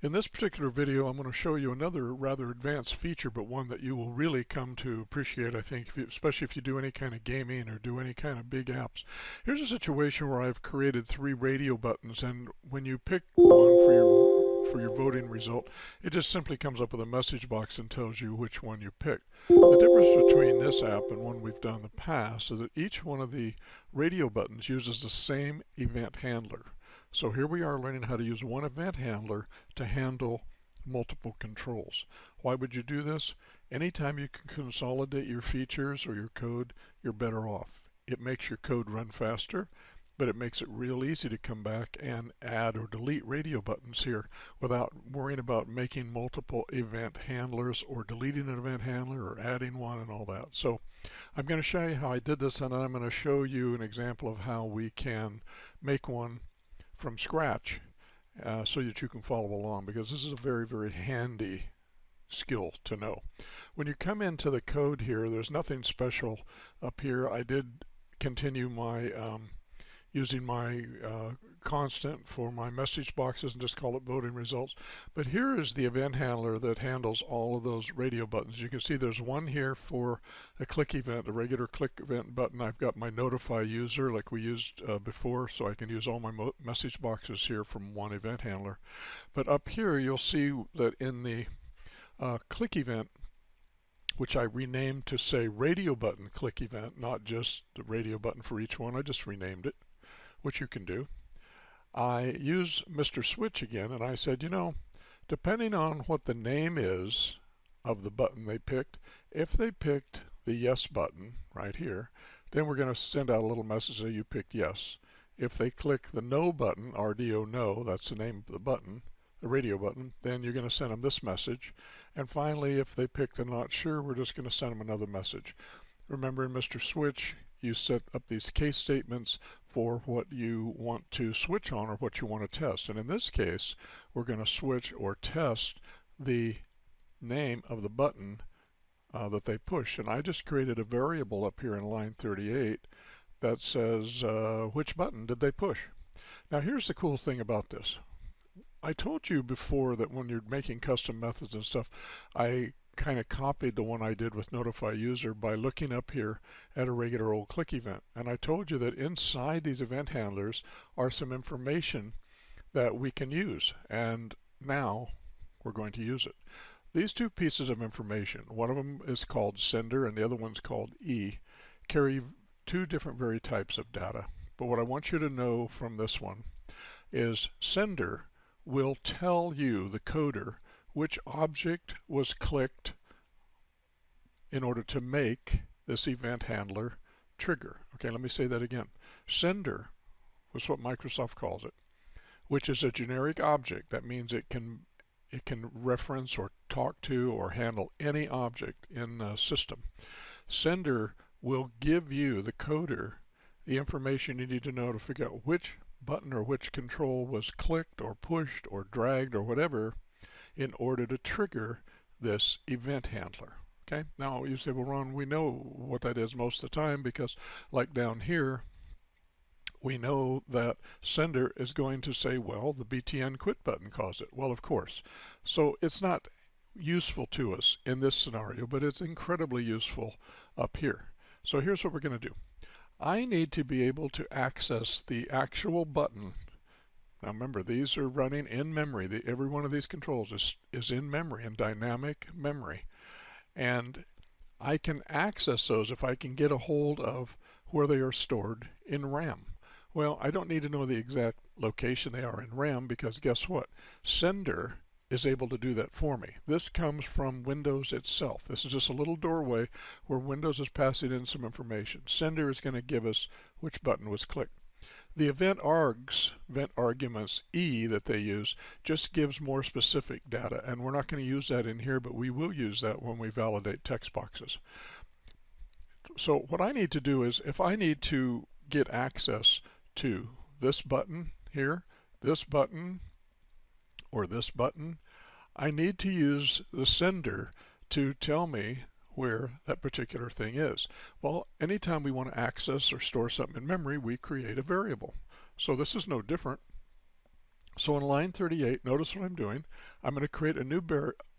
In this particular video, I'm going to show you another rather advanced feature, but one that you will really come to appreciate, I think, especially if you do any kind of gaming or do any kind of big apps. Here's a situation where I've created 3 radio buttons, and when you pick one for your voting result, it just simply comes up with a message box and tells you which one you picked. The difference between this app and one we've done in the past is that each one of the radio buttons uses the same event handler. So here we are learning how to use one event handler to handle multiple controls. Why would you do this? Anytime you can consolidate your features or your code, you're better off. It makes your code run faster, but it makes it real easy to come back and add or delete radio buttons here without worrying about making multiple event handlers or deleting an event handler or adding one and all that. So I'm going to show you how I did this, and then I'm going to show you an example of how we can make one from scratch so that you can follow along, because this is a very, very handy skill to know. When you come into the code here, there's nothing special up here. I did continue my using my constant for my message boxes and just call it voting results. But here is the event handler that handles all of those radio buttons. You can see there's one here for a click event, a regular click event button. I've got my notify user like we used before, so I can use all my message boxes here from one event handler. But up here you'll see that in the click event, which I renamed to say radio button click event, not just the radio button for each one, I just renamed it, which you can do. I use Mr. Switch again, and I said, you know, depending on what the name is of the button they picked, if they picked the yes button right here, then we're going to send out a little message that you picked yes. If they click the no button, RDO no, that's the name of the button, the radio button, then you're going to send them this message. And finally, if they pick the not sure, we're just going to send them another message. Remember, in Mr. Switch, you set up these case statements for what you want to switch on or what you want to test. And in this case, we're going to switch or test the name of the button that they push. And I just created a variable up here in line 38 that says which button did they push. Now here's the cool thing about this. I told you before that when you're making custom methods and stuff, I kind of copied the one I did with notify user by looking up here at a regular old click event. And I told you that inside these event handlers are some information that we can use, and now we're going to use it. These two pieces of information, one of them is called sender and the other one's called E, carry two different very types of data. But what I want you to know from this one is sender will tell you, the coder, which object was clicked in order to make this event handler trigger. Okay, let me say that again. Sender was what Microsoft calls it, which is a generic object. That means it can reference or talk to or handle any object in the system. Sender will give you, the coder, the information you need to know to figure out which button or which control was clicked or pushed or dragged or whatever in order to trigger this event handler. Okay, now you say, well, Ron, we know what that is most of the time, because like down here, we know that sender is going to say, well, the BTN quit button caused it. Well, of course. So it's not useful to us in this scenario, but it's incredibly useful up here. So here's what we're going to do. I need to be able to access the actual button. Now remember, these are running in memory. Every one of these controls is in memory, in dynamic memory. And I can access those if I can get a hold of where they are stored in RAM. Well, I don't need to know the exact location they are in RAM, because guess what? Sender is able to do that for me. This comes from Windows itself. This is just a little doorway where Windows is passing in some information. Sender is going to give us which button was clicked. The event arguments E that they use just gives more specific data, and we're not going to use that in here, but we will use that when we validate text boxes. So what I need to do is, if I need to get access to this button here, this button, or this button, I need to use the sender to tell me where that particular thing is. Well, anytime we want to access or store something in memory, we create a variable. So this is no different. So in line 38, notice what I'm doing. I'm going to create a new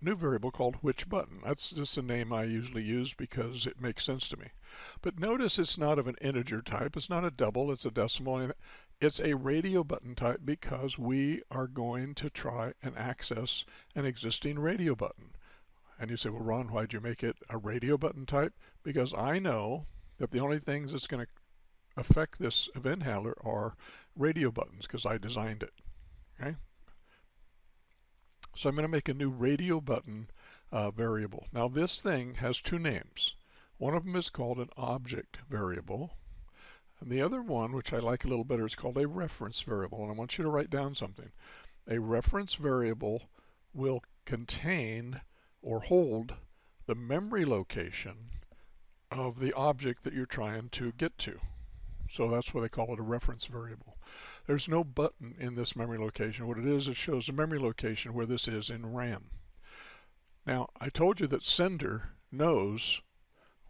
variable called which button. That's just a name I usually use because it makes sense to me. But notice it's not of an integer type. It's not a double. It's a decimal. It's a radio button type because we are going to try and access an existing radio button. And you say, well, Ron, why'd you make it a radio button type? Because I know that the only things that's going to affect this event handler are radio buttons because I designed it. Okay, so I'm going to make a new radio button variable. Now this thing has two names. One of them is called an object variable, and the other one, which I like a little better, is called a reference variable. And I want you to write down something. A reference variable will contain or hold the memory location of the object that you're trying to get to. So that's why they call it a reference variable. There's no button in this memory location. What it is, it shows the memory location where this is in RAM. Now, I told you that sender knows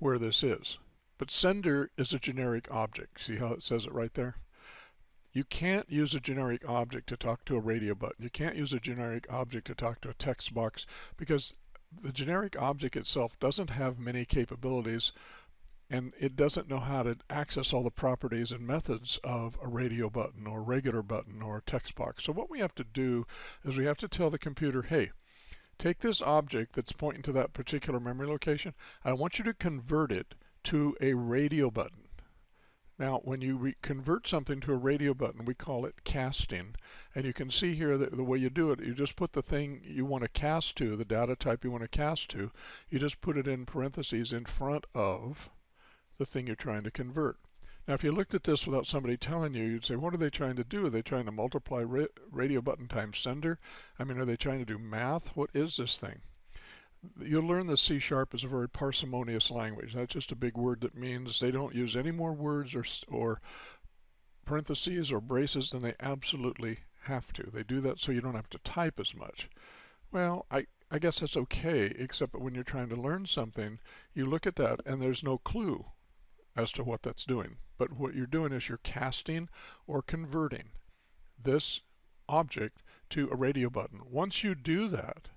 where this is, but sender is a generic object. See how it says it right there? You can't use a generic object to talk to a radio button. You can't use a generic object to talk to a text box because the generic object itself doesn't have many capabilities, and it doesn't know how to access all the properties and methods of a radio button or a regular button or a text box. So what we have to do is we have to tell the computer, hey, take this object that's pointing to that particular memory location. I want you to convert it to a radio button. Now, when you convert something to a radio button, we call it casting. And you can see here that the way you do it, you just put the thing you want to cast to, the data type you want to cast to, you just put it in parentheses in front of the thing you're trying to convert. Now, if you looked at this without somebody telling you, you'd say, what are they trying to do? Are they trying to multiply radio button times sender? I mean, are they trying to do math? What is this thing? You'll learn that C# is a very parsimonious language. That's just a big word that means they don't use any more words or parentheses or braces than they absolutely have to. They do that so you don't have to type as much. Well, I guess that's okay, except that when you're trying to learn something, you look at that and there's no clue as to what that's doing. But what you're doing is you're casting or converting this object to a radio button. Once you do that,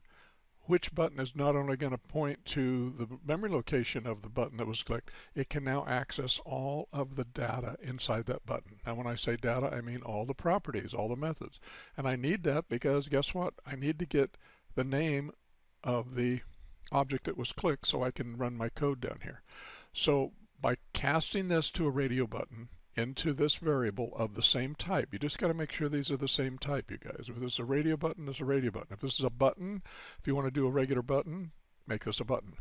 which button is not only going to point to the memory location of the button that was clicked, it can now access all of the data inside that button. Now when I say data, I mean all the properties, all the methods. And I need that because guess what? I need to get the name of the object that was clicked so I can run my code down here. So by casting this to a radio button into this variable of the same type, you just got to make sure these are the same type, you guys. If this is a radio button, it's a radio button. If this is a button, if you want to do a regular button, make this a button.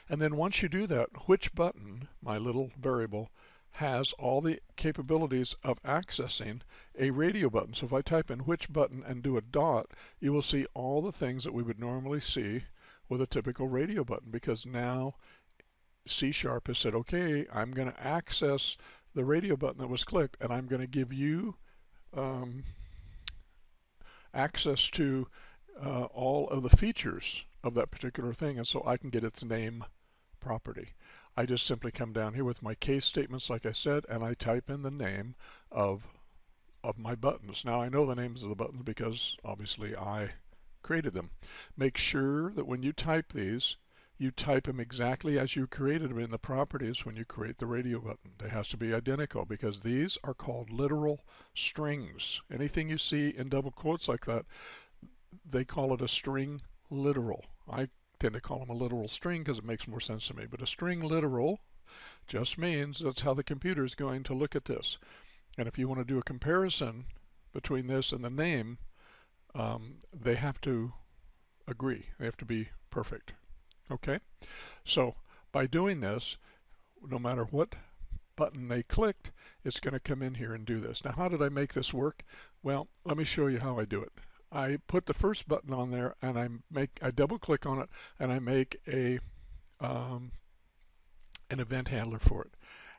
And then once you do that, which button, my little variable, has all the capabilities of accessing a radio button. So if I type in which button and do a dot, you will see all the things that we would normally see with a typical radio button, because now C# has said, okay, I'm going to access the radio button that was clicked, and I'm going to give you access to all of the features of that particular thing, and so I can get its name property. I just simply come down here with my case statements, like I said, and I type in the name of my buttons. Now I know the names of the buttons because obviously I created them. Make sure that when you type these, you type them exactly as you created them in the properties when you create the radio button. They has to be identical because these are called literal strings. Anything you see in double quotes like that, they call it a string literal. I tend to call them a literal string because it makes more sense to me. But a string literal just means that's how the computer is going to look at this. And if you want to do a comparison between this and the name, they have to agree. They have to be perfect. Okay, so by doing this, no matter what button they clicked, it's going to come in here and do this. Now, how did I make this work? Well, let me show you how I do it. I put the first button on there, and I double click on it, and I make an event handler for it.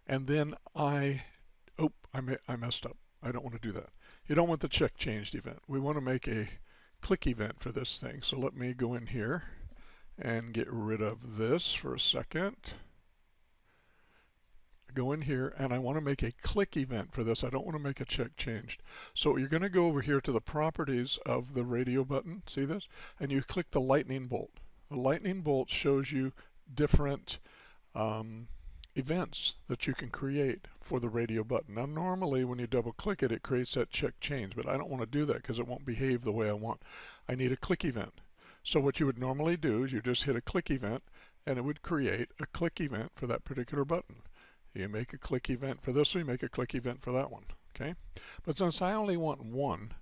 And then I messed up. I don't want to do that. You don't want the check changed event. We want to make a click event for this thing. So let me go in here and get rid of this for a second. go in here and I want to make a click event for this. I don't want to make a check changed. So you're going to go over here to the properties of the radio button, see this? And you click the lightning bolt. The lightning bolt shows you different events that you can create for the radio button. Now normally when you double click it, it creates that check change, but I don't want to do that because it won't behave the way I want. I need a click event. So what you would normally do is you just hit a click event and it would create a click event for that particular button. You make a click event for this one, you make a click event for that one, okay? But since I only want one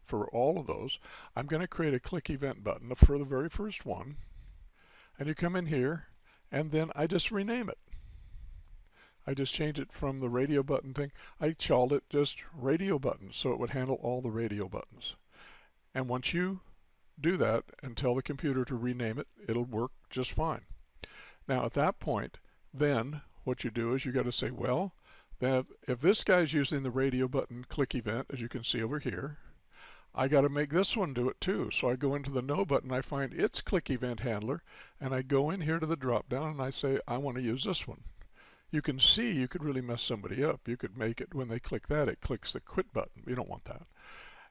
for all of those, I'm going to create a click event button for the very first one, and you come in here and then I just rename it. I just change it from the radio button thing. I called it just radio buttons, so it would handle all the radio buttons. And once you do that and tell the computer to rename it, it'll work just fine. Now at that point, then what you do is you got to say, well, then if this guy's using the radio button click event, as you can see over here, I got to make this one do it too. So I go into the no button, I find its click event handler, and I go in here to the drop down and I say I want to use this one. You can see you could really mess somebody up. You could make it when they click that, it clicks the quit button. You don't want that.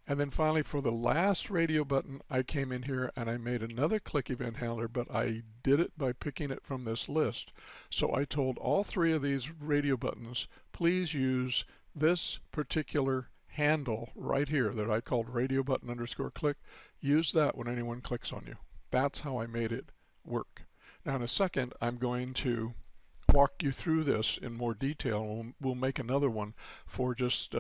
And then finally for the last radio button, I came in here and I made another click event handler, but I did it by picking it from this list. So I told all three of these radio buttons, please use this particular handle right here that I called radio button underscore click. Use that when anyone clicks on you. That's how I made it work. Now in a second, I'm going to walk you through this in more detail. We'll make another one for just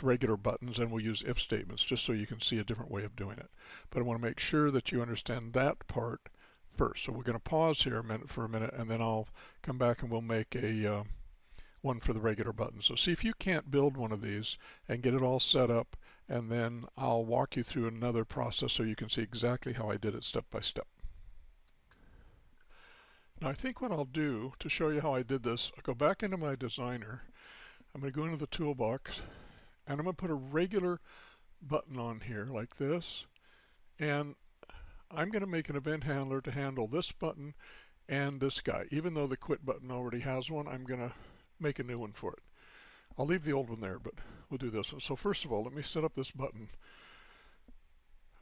regular buttons, and we'll use if statements just so you can see a different way of doing it. But I want to make sure that you understand that part first. So we're going to pause here for a minute, and then I'll come back and we'll make a one for the regular buttons. So see if you can't build one of these and get it all set up, and then I'll walk you through another process so you can see exactly how I did it step by step. Now I think what I'll do to show you how I did this, I'll go back into my designer, I'm going to go into the toolbox, and I'm going to put a regular button on here like this, and I'm going to make an event handler to handle this button and this guy. Even though the quit button already has one, I'm going to make a new one for it. I'll leave the old one there, but we'll do this one. So first of all, let me set up this button.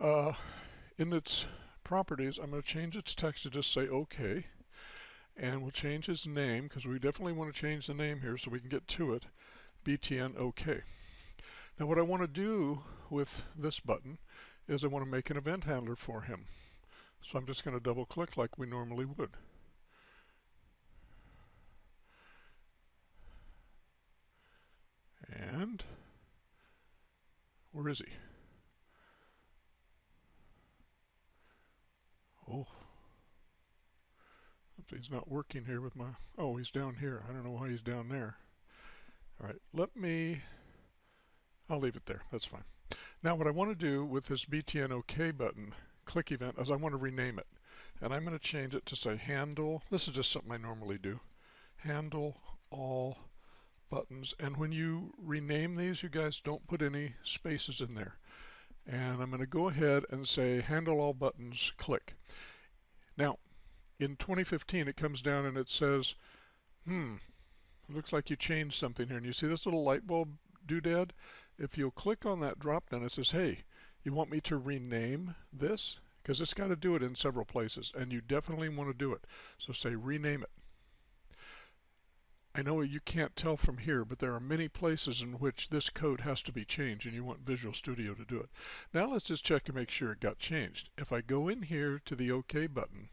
In its properties, I'm going to change its text to just say OK. And we'll change his name, because we definitely want to change the name here so we can get to it, BTN OK. Now what I want to do with this button is I want to make an event handler for him. So I'm just going to double click like we normally would. And where is he? Oh. He's not working here with my, oh, he's down here. I don't know why he's down there. All right, I'll leave it there. That's fine. Now what I want to do with this BTN OK button click event is I want to rename it. And I'm going to change it to say handle, this is just something I normally do, handle all buttons. And when you rename these, you guys don't put any spaces in there. And I'm going to go ahead and say handle all buttons click. Now in 2015 it comes down and it says, it looks like you changed something here. And you see this little light bulb doodad? If you'll click on that drop down, it says, hey, you want me to rename this? Because it's got to do it in several places, and you definitely want to do it. So say rename it. I know you can't tell from here, but there are many places in which this code has to be changed, and you want Visual Studio to do it. Now let's just check to make sure it got changed. If I go in here to the OK button,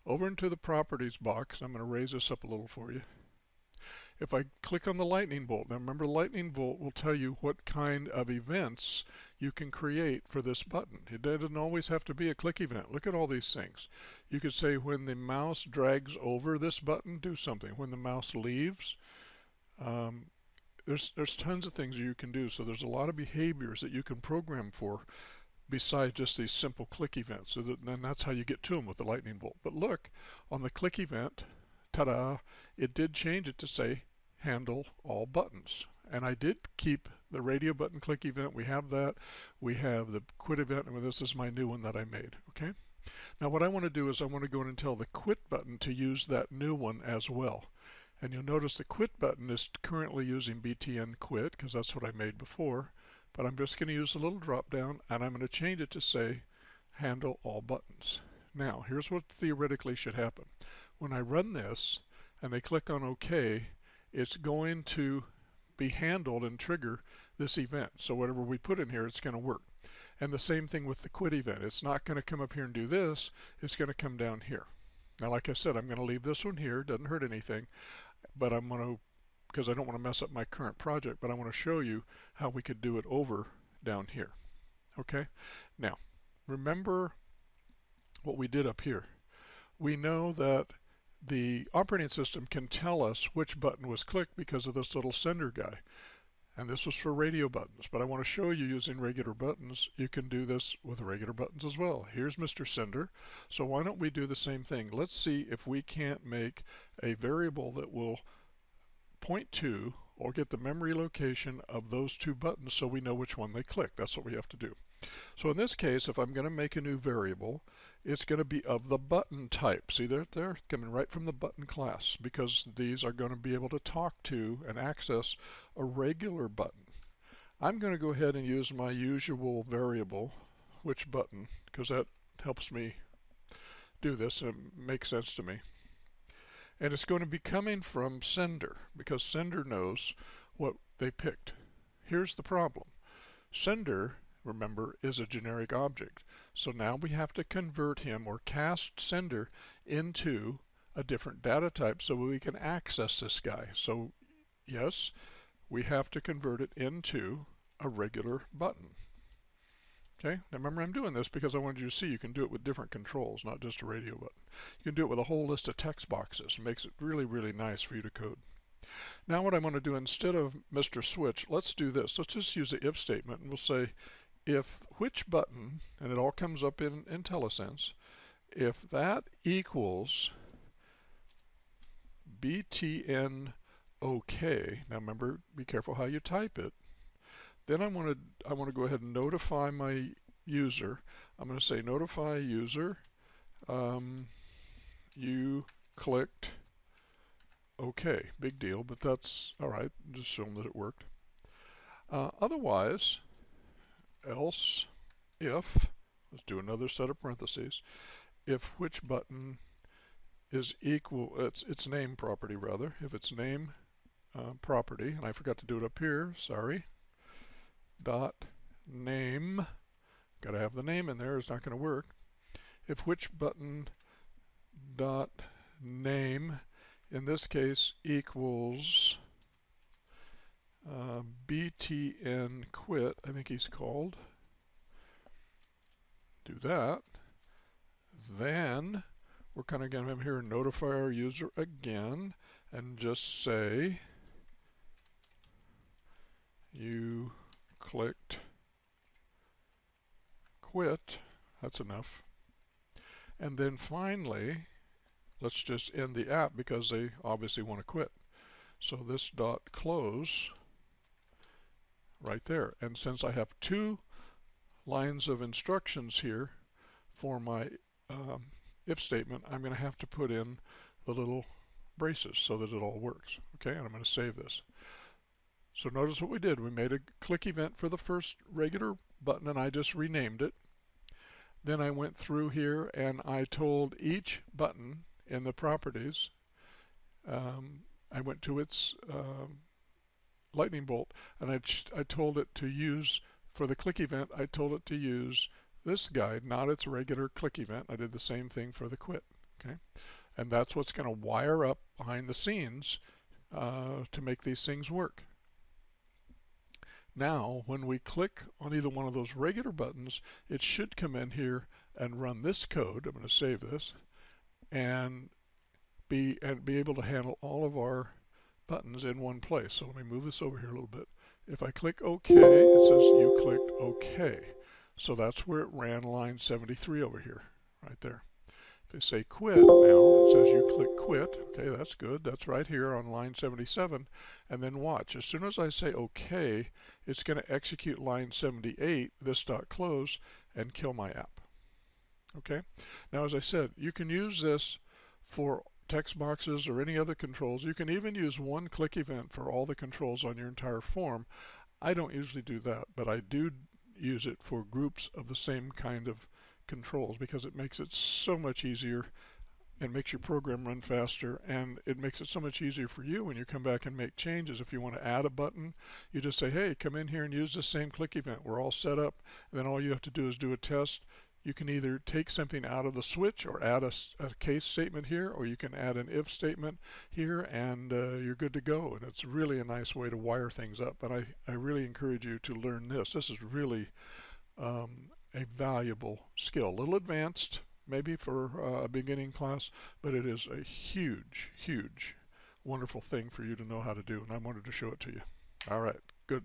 over into the properties box, I'm going to raise this up a little for you. If I click on the lightning bolt, now remember the lightning bolt will tell you what kind of events you can create for this button. It doesn't always have to be a click event. Look at all these things. You could say when the mouse drags over this button, do something. When the mouse leaves, there's tons of things you can do. So there's a lot of behaviors that you can program for besides just these simple click events. So then that's how you get to them with the lightning bolt. But look, on the click event, ta-da, it did change it to say handle all buttons. And I did keep the radio button click event. We have that. We have the quit event, and this is my new one that I made. Okay. Now what I want to do is I want to go in and tell the quit button to use that new one as well. And you'll notice the quit button is currently using btn quit because that's what I made before, but I'm just going to use a little drop down and I'm going to change it to say handle all buttons. Now here's what theoretically should happen. When I run this and I click on OK, it's going to be handled and trigger this event. So whatever we put in here, it's going to work. And the same thing with the quit event. It's not going to come up here and do this, it's going to come down here. Now like I said, I'm going to leave this one here, doesn't hurt anything, but I'm going to, because I don't want to mess up my current project, but I want to show you how we could do it over down here. Okay, now remember what we did up here. We know that the operating system can tell us which button was clicked because of this little sender guy. And this was for radio buttons, but I want to show you using regular buttons. You can do this with regular buttons as well. Here's Mr. Sender. So why don't we do the same thing? Let's see if we can't make a variable that will point to or get the memory location of those two buttons so we know which one they click. That's what we have to do. So in this case, if I'm going to make a new variable, it's going to be of the button type. See, they're coming right from the button class because these are going to be able to talk to and access a regular button. I'm going to go ahead and use my usual variable, which button, because that helps me do this and makes sense to me. And it's going to be coming from sender because sender knows what they picked. Here's the problem. Sender, remember, is a generic object. So now we have to convert him or cast sender into a different data type so we can access this guy. So yes, we have to convert it into a regular button. Okay, now remember I'm doing this because I wanted you to see you can do it with different controls, not just a radio button. You can do it with a whole list of text boxes. It makes it really, really nice for you to code. Now what I want to do, instead of Mr. Switch, let's do this. Let's just use the if statement and we'll say if which button, and it all comes up in IntelliSense, if that equals btn OK, now remember, be careful how you type it. Then I want to go ahead and notify my user. I'm going to say notify user, you clicked OK. Big deal, but that's all right. Just show them that it worked. Otherwise, else if, let's do another set of parentheses, if which button is equal, its name property rather, if its name property, and I forgot to do it up here, sorry, dot name, got to have the name in there, it's not going to work. If which button dot name, in this case, equals btn quit, I think he's called, do that, then we're kind of going to come here and notify our user again and just say you clicked quit. That's enough. And then finally, let's just end the app because they obviously want to quit. So this dot close right there. And since I have two lines of instructions here for my if statement, I'm going to have to put in the little braces so that it all works. Okay, and I'm going to save this. So notice what we did. We made a click event for the first regular button and I just renamed it. Then I went through here and I told each button in the properties, I went to its lightning bolt and I told it to use, for the click event, I told it to use this guide, not its regular click event. I did the same thing for the quit. Okay, and that's what's going to wire up behind the scenes to make these things work. Now, when we click on either one of those regular buttons, it should come in here and run this code. I'm going to save this and be able to handle all of our buttons in one place. So let me move this over here a little bit. If I click OK, it says you clicked OK. So that's where it ran line 73 over here, right there. If I say quit, now it says you click quit. Okay, that's good. That's right here on line 77. And then watch. As soon as I say OK, it's going to execute line 78, this dot close, and kill my app. Okay. Now, as I said, you can use this for text boxes or any other controls. You can even use one click event for all the controls on your entire form. I don't usually do that, but I do use it for groups of the same kind of controls because it makes it so much easier and makes your program run faster, and it makes it so much easier for you when you come back and make changes. If you want to add a button, you just say, hey, come in here and use the same click event. We're all set up, and then all you have to do is do a test. You can either take something out of the switch or add a case statement here, or you can add an if statement here, and you're good to go. And it's really a nice way to wire things up, and I really encourage you to learn this. This is really a valuable skill. A little advanced, maybe for a beginning class, but it is a huge, huge, wonderful thing for you to know how to do, and I wanted to show it to you. All right, good.